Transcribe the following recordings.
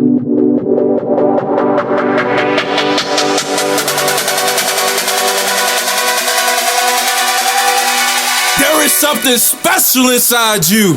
There is something special inside you.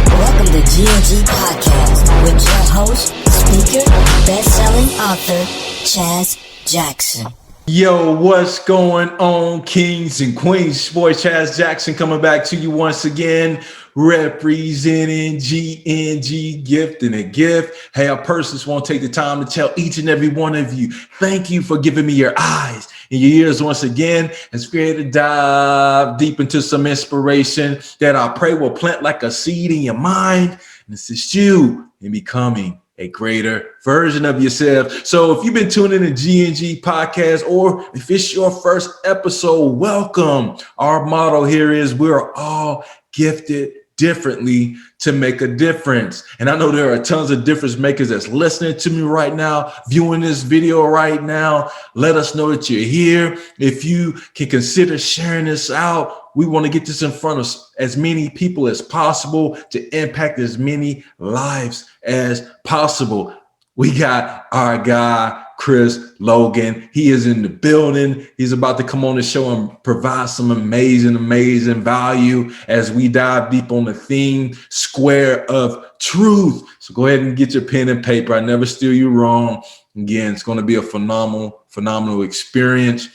Welcome to GNG Podcast with your host, speaker, best-selling author, Chaz Jackson. Yo, what's going on, kings and queens? Boy, Chaz Jackson coming back to you once again, representing GNG Gift and a Gift. Hey, I personally just want to take the time to tell each and every one of you, thank you for giving me your eyes and your ears once again, and scared to dive deep into some inspiration that I pray will plant like a seed in your mind and assist you in becoming a greater version of yourself. So if you've been tuning in to GNG Podcast, or if it's your first episode, welcome. Our motto here is we're all gifted differently to make a difference. And I know there are tons of difference makers that's listening to me right now, viewing this video right now. Let us know that you're here. If you can consider sharing this out, we want to get this in front of as many people as possible to impact as many lives as possible. We got our guy, Chris Logan. He is in the building. He's about to come on the show and provide some amazing value as we dive deep on the theme, square of truth. So go ahead and get your pen and paper. I never steer you wrong. Again, it's going to be a phenomenal experience.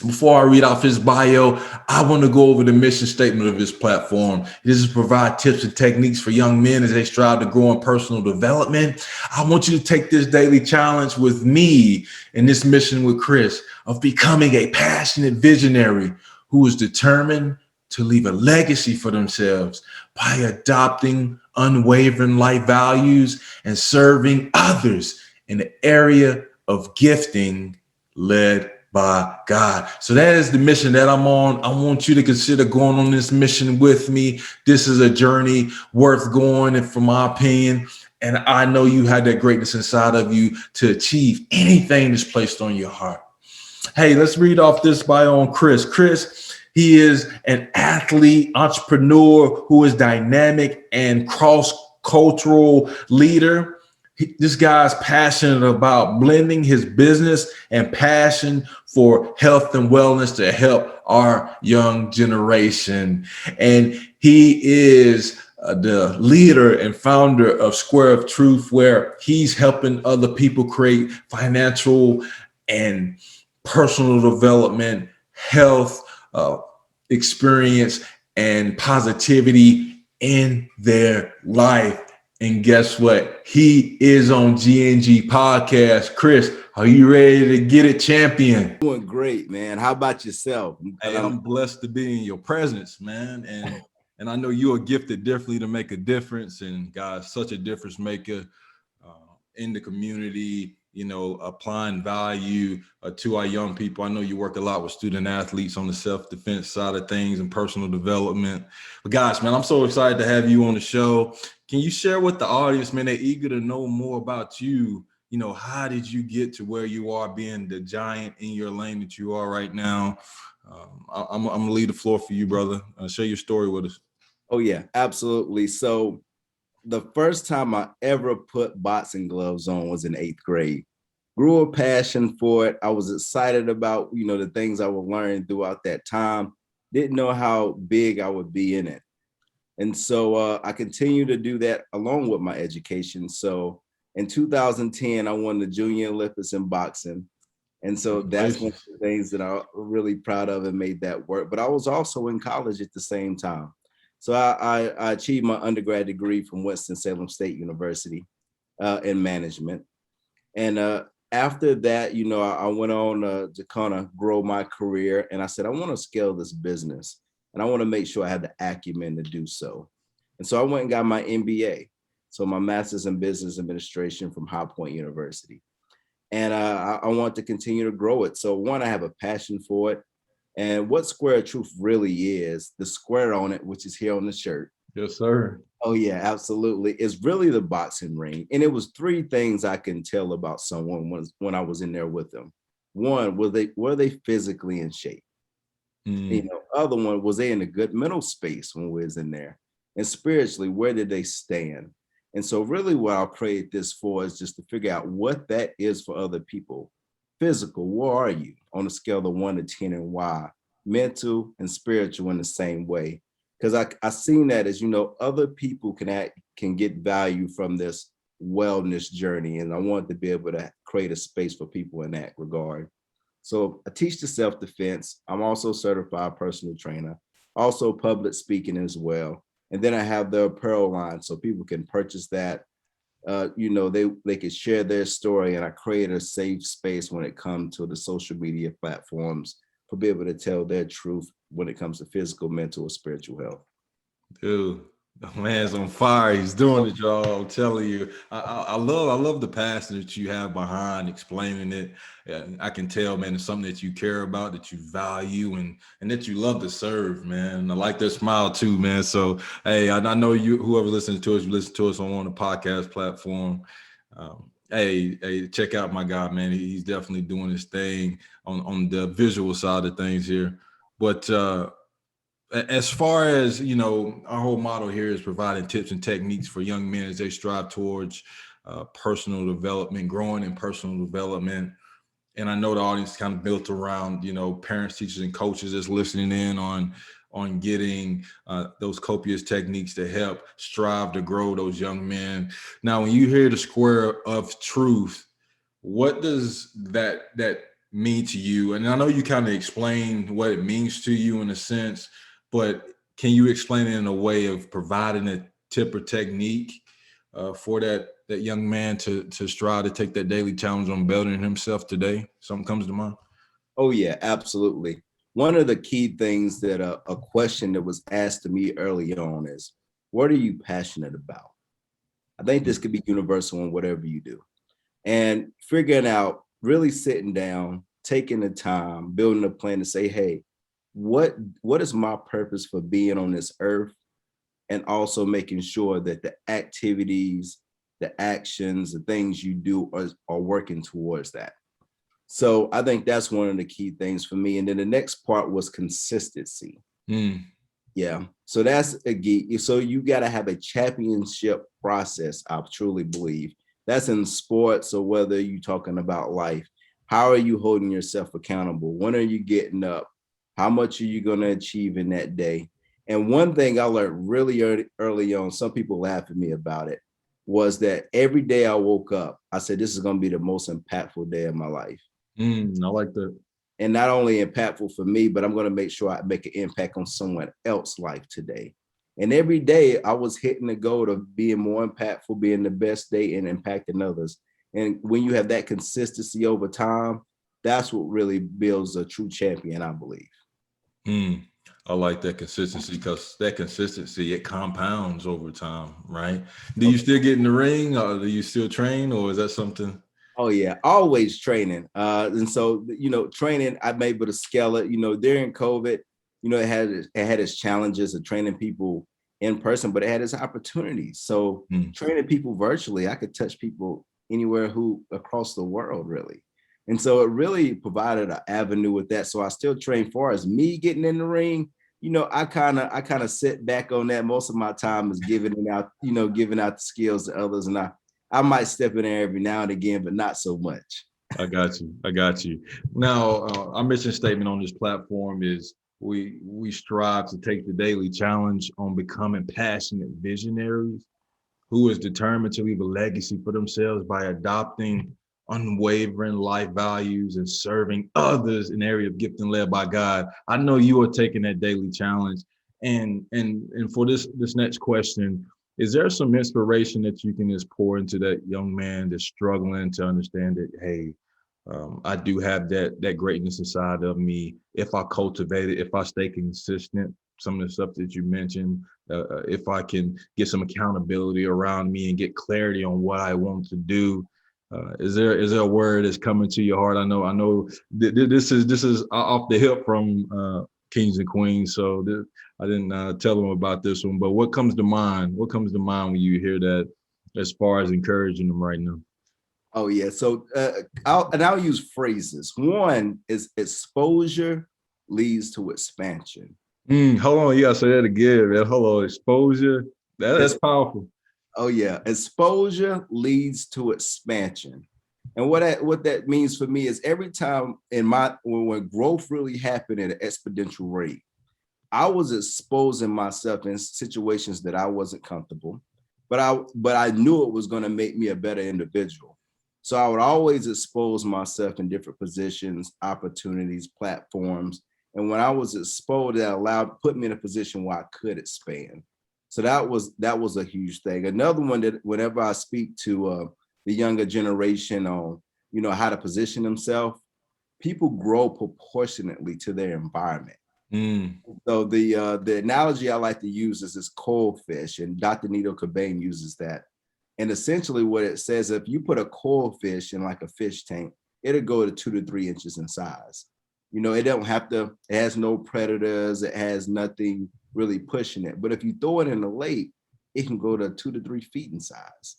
Before I read off his bio, I want to go over the mission statement of his platform. This is provide tips and techniques for young men as they strive to grow in personal development. I want you to take this daily challenge with me and this mission with Chris of becoming a passionate visionary who is determined to leave a legacy for themselves by adopting unwavering life values and serving others in the area of gifting led by God. So that is the mission that I'm on. I want you to consider going on this mission with me. This is a journey worth going, and from my opinion, and I know you had that greatness inside of you to achieve anything that's placed on your heart. Hey, let's read off this bio on Chris. Chris, he is an athlete, entrepreneur who is dynamic and cross-cultural leader. This guy's passionate about blending his business and passion for health and wellness to help our young generation. And he is the leader and founder of Square of Truth, where he's helping other people create financial and personal development, health experience, and positivity in their life. And guess what? He is on GNG Podcast. Chris, are you ready to get it, champion? Doing great, man. How about yourself? Hey, I'm blessed to be in your presence, man. And I know you are gifted differently to make a difference. And God, such a difference maker in the community, you know, applying value to our young people. I know you work a lot with student athletes on the self-defense side of things and personal development. But gosh, man, I'm so excited to have you on the show. Can you share with the audience, man, they're eager to know more about you. You know, how did you get to where you are, being the giant in your lane that you are right now? I'm gonna leave the floor for you, brother. Share your story with us. Oh yeah, absolutely. So the first time I ever put boxing gloves on was in 8th grade. Grew a passion for it. I was excited about, you know, the things I would learn throughout that time. Didn't know how big I would be in it. And so I continued to do that along with my education. So in 2010, I won the Junior Olympics in boxing. And so that's one of the things that I'm really proud of and made that work. But I was also in college at the same time. So I achieved my undergrad degree from Winston-Salem State University in management. And after that, you know, I went on to kind of grow my career. And I said, I want to scale this business. And I want to make sure I have the acumen to do so. And so I went and got my MBA. So my master's in business administration from High Point University. And I want to continue to grow it. So one, I have a passion for it. And what Square of Truth really is, the square on it, which is here on the shirt. Yes, sir. Oh yeah, absolutely. It's really the boxing ring. And it was 3 things I can tell about someone when I was in there with them. One, were they physically in shape? You know, other one, was they in a good mental space when we was in there? And spiritually, where did they stand? And so really what I'll create this for is just to figure out what that is for other people. Physical, where are you on a scale of 1 to 10 and why? Mental and spiritual in the same way. Because I seen that as, other people can get value from this wellness journey. And I want to be able to create a space for people in that regard. So I teach the self-defense. I'm also a certified personal trainer, also public speaking as well. And then I have the apparel line so people can purchase that. They can share their story, and I create a safe space when it comes to the social media platforms for be able to tell their truth when it comes to physical, mental, or spiritual health. Dude, the man's on fire. He's doing it, y'all. I'm telling you. I love the passion that you have behind explaining it. I can tell, man, it's something that you care about, that you value, and that you love to serve, man. And I like that smile too, man. So, hey, I know you, whoever listens to us, you listen to us on the podcast platform. Hey, check out my guy, man. He's definitely doing his thing on the visual side of things here. But as far as, our whole motto here is providing tips and techniques for young men as they strive towards personal development, growing in personal development. And I know the audience is kind of built around, parents, teachers, and coaches that's listening in on getting those copious techniques to help strive to grow those young men. Now, when you hear the square of truth, what does that mean to you? And I know you kind of explained what it means to you in a sense, but can you explain it in a way of providing a tip or technique for that young man to strive to take that daily challenge on building himself today? Something comes to mind? Oh yeah, absolutely. One of the key things that a question that was asked to me early on is, what are you passionate about? I think this could be universal in whatever you do. And figuring out, really sitting down, taking the time, building a plan to say, hey, what is my purpose for being on this earth? And also making sure that the activities, the actions, the things you do are working towards that. So I think that's one of the key things for me. And then the next part was consistency. Yeah. So that's a key. So you got to have a championship process, I truly believe. That's in sports, or whether you're talking about life. How are you holding yourself accountable? When are you getting up? How much are you going to achieve in that day? And one thing I learned really early on, some people laugh at me about it, was that every day I woke up, I said, this is going to be the most impactful day of my life. I like that. And not only impactful for me, but I'm going to make sure I make an impact on someone else's life today. And every day I was hitting the goal of being more impactful, being the best day, and impacting others. And when you have that consistency over time, that's what really builds a true champion, I believe. I like that consistency, because that consistency, it compounds over time, right? Do you still get in the ring, or do you still train, or is that something? Oh yeah, always training. And so, training, I'm able to scale it. During COVID, it had its challenges of training people in person, but it had its opportunities. So training people virtually, I could touch people anywhere across the world, really. And so it really provided an avenue with that. So I still train. Far as me getting in the ring, I kind of sit back on that. Most of my time is giving out the skills to others. And I might step in there every now and again, but not so much. I got you. Now, our mission statement on this platform is we strive to take the daily challenge on becoming passionate visionaries who is determined to leave a legacy for themselves by adopting unwavering life values and serving others in the area of gifting led by God. I know you are taking that daily challenge. And for this next question, is there some inspiration that you can just pour into that young man that's struggling to understand that, hey, I do have that greatness inside of me if I cultivate it, if I stay consistent, some of the stuff that you mentioned, if I can get some accountability around me and get clarity on what I want to do. Is there a word that's coming to your heart? I know this is off the hip from Kings and Queens, so I didn't tell them about this one. But what comes to mind? What comes to mind when you hear that, as far as encouraging them right now? Oh yeah, so I'll use phrases. One is exposure leads to expansion. Hold on, you gotta say that again, man. Hold on, exposure. That's powerful. Oh yeah, exposure leads to expansion. And what that means for me is every time when growth really happened at an exponential rate, I was exposing myself in situations that I wasn't comfortable, but I knew it was going to make me a better individual. So I would always expose myself in different positions, opportunities, platforms. And when I was exposed, that put me in a position where I could expand. So that was a huge thing. Another one that whenever I speak to the younger generation on, how to position themselves, people grow proportionately to their environment. Mm. So the analogy I like to use is this coal fish, and Dr. Nito Cobain uses that. And essentially what it says, if you put a coal fish in like a fish tank, it'll go to 2 to 3 inches in size. It has no predators, it has nothing really pushing it. But if you throw it in the lake, it can go to 2 to 3 feet in size.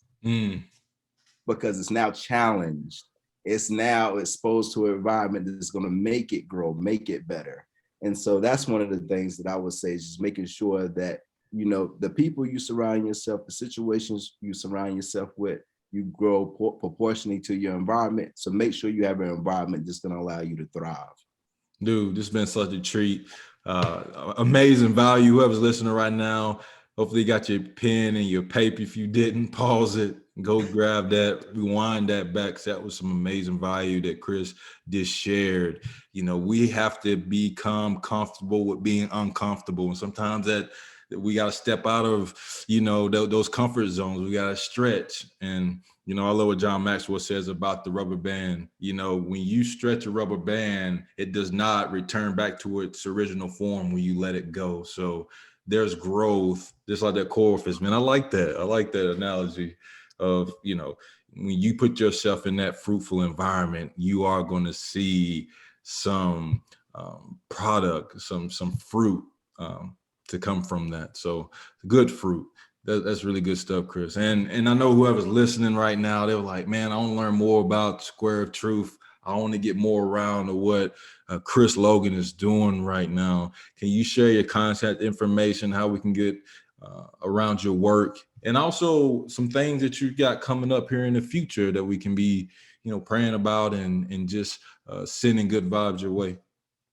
Because it's now challenged. It's now exposed to an environment that's going to make it grow, make it better. And so that's one of the things that I would say is just making sure that, the people you surround yourself, the situations you surround yourself with, you grow proportionally to your environment. So make sure you have an environment that's going to allow you to thrive. Dude, this has been such a treat. Amazing value. Whoever's listening right now, hopefully you got your pen and your paper. If you didn't, pause it, go grab that, rewind that back. That was some amazing value that Chris just shared. We have to become comfortable with being uncomfortable. And sometimes that we got to step out of, those comfort zones. We got to stretch. And, I love what John Maxwell says about the rubber band. When you stretch a rubber band, it does not return back to its original form when you let it go. So there's growth, just like that coral fish, man. I like that. I like that analogy of, when you put yourself in that fruitful environment, you are going to see some product, some fruit to come from that. So good fruit. That's really good stuff, Chris. And I know whoever's listening right now, they're like, man, I want to learn more about Square of Truth. I want to get more around to what Chris Logan is doing right now. Can you share your contact information, how we can get around your work, and also some things that you got coming up here in the future that we can be, praying about and just sending good vibes your way?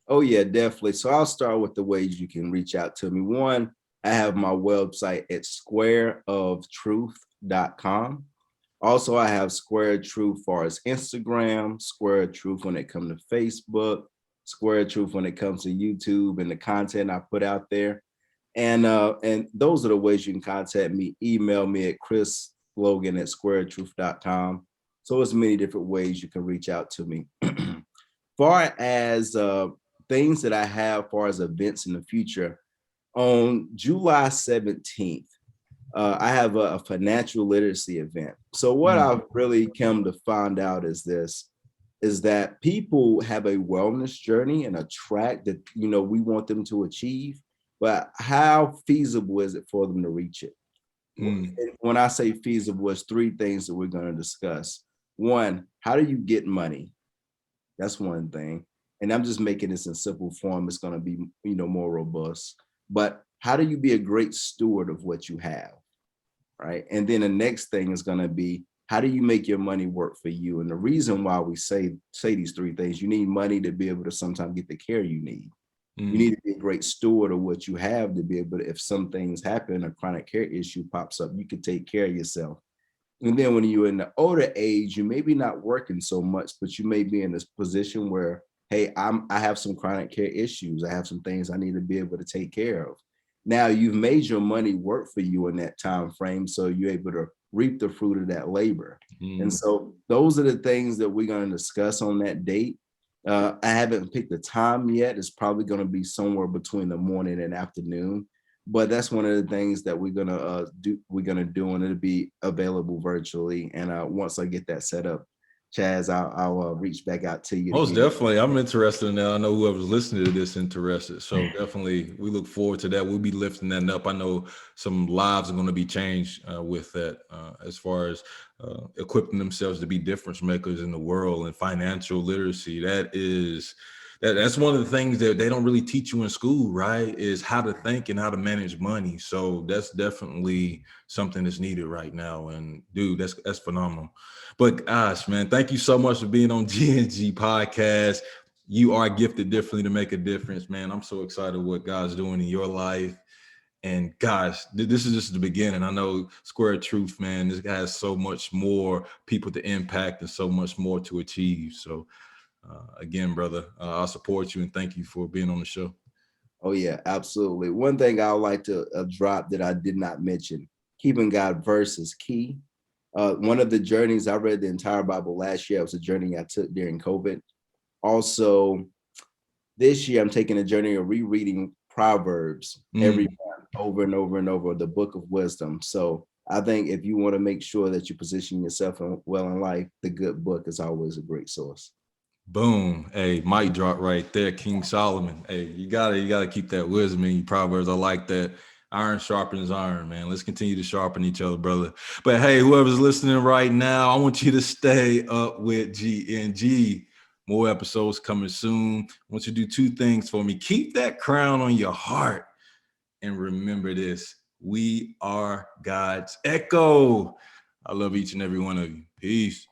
Oh yeah, definitely. So I'll start with the ways you can reach out to me. One, I have my website at squareoftruth.com. Also, I have Square Truth as far as Instagram, Square Truth when it comes to Facebook, Square Truth when it comes to YouTube and the content I put out there. And those are the ways you can contact me. Email me at chrislogan@squaretruth.com. So it's many different ways you can reach out to me. Far as things that I have far as events in the future, on July 17th, I have a financial literacy event. So what I've really come to find out is that people have a wellness journey and a track that, we want them to achieve, but how feasible is it for them to reach it? When I say feasible, it's 3 things that we're going to discuss. One, how do you get money? That's one thing. And I'm just making this in simple form. It's going to be, more robust. But how do you be a great steward of what you have? Right. And then the next thing is going to be, how do you make your money work for you? And the reason why we say these 3 things, you need money to be able to sometimes get the care you need. You need to be a great steward of what you have to be able to, if some things happen, a chronic care issue pops up, you can take care of yourself. And then when you're in the older age, you may be not working so much, but you may be in this position where, hey, I have some chronic care issues. I have some things I need to be able to take care of. Now you've made your money work for you in that time frame, so you're able to reap the fruit of that labor. And so those are the things that we're going to discuss on that date. I haven't picked the time yet. It's probably going to be somewhere between the morning and afternoon, but that's one of the things that we're going to do. We're going to do, and it'll be available virtually. And once I get that set up, Chaz, I'll reach back out to you. Most definitely. I'm interested in that. I know whoever's listening to this interested. So definitely we look forward to that. We'll be lifting that up. I know some lives are going to be changed with that as far as equipping themselves to be difference makers in the world, and financial literacy. That's one of the things that they don't really teach you in school, right? Is how to think and how to manage money. So that's definitely something that's needed right now. And dude, that's phenomenal. But gosh, man, thank you so much for being on GNG podcast. You are gifted differently to make a difference, man. I'm so excited what God's doing in your life. And gosh, this is just the beginning. I know Square Truth, man, this guy has so much more people to impact and so much more to achieve. So again, brother, I'll support you and thank you for being on the show. Oh yeah, absolutely. One thing I would like to drop that I did not mention, keeping God first is key. One of the journeys, I read the entire Bible last year. It was a journey I took during COVID. Also, this year I'm taking a journey of rereading Proverbs every month, over and over and over, the book of wisdom. So I think if you want to make sure that you position yourself well in life, the good book is always a great source. Boom. Hey, mic drop right there, King Solomon. Hey, you gotta keep that wisdom in your Proverbs. I like that. Iron sharpens iron, man. Let's continue to sharpen each other, brother. But hey, whoever's listening right now, I want you to stay up with GNG. More episodes coming soon. I want you to do two things for me. Keep that crown on your heart. And remember this, we are God's echo. I love each and every one of you. Peace.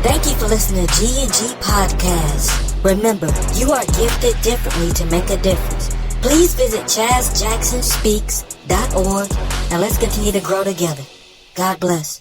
Thank you for listening to GNG Podcast. Remember, you are gifted differently to make a difference. Please visit ChazJacksonSpeaks.org and let's continue to grow together. God bless.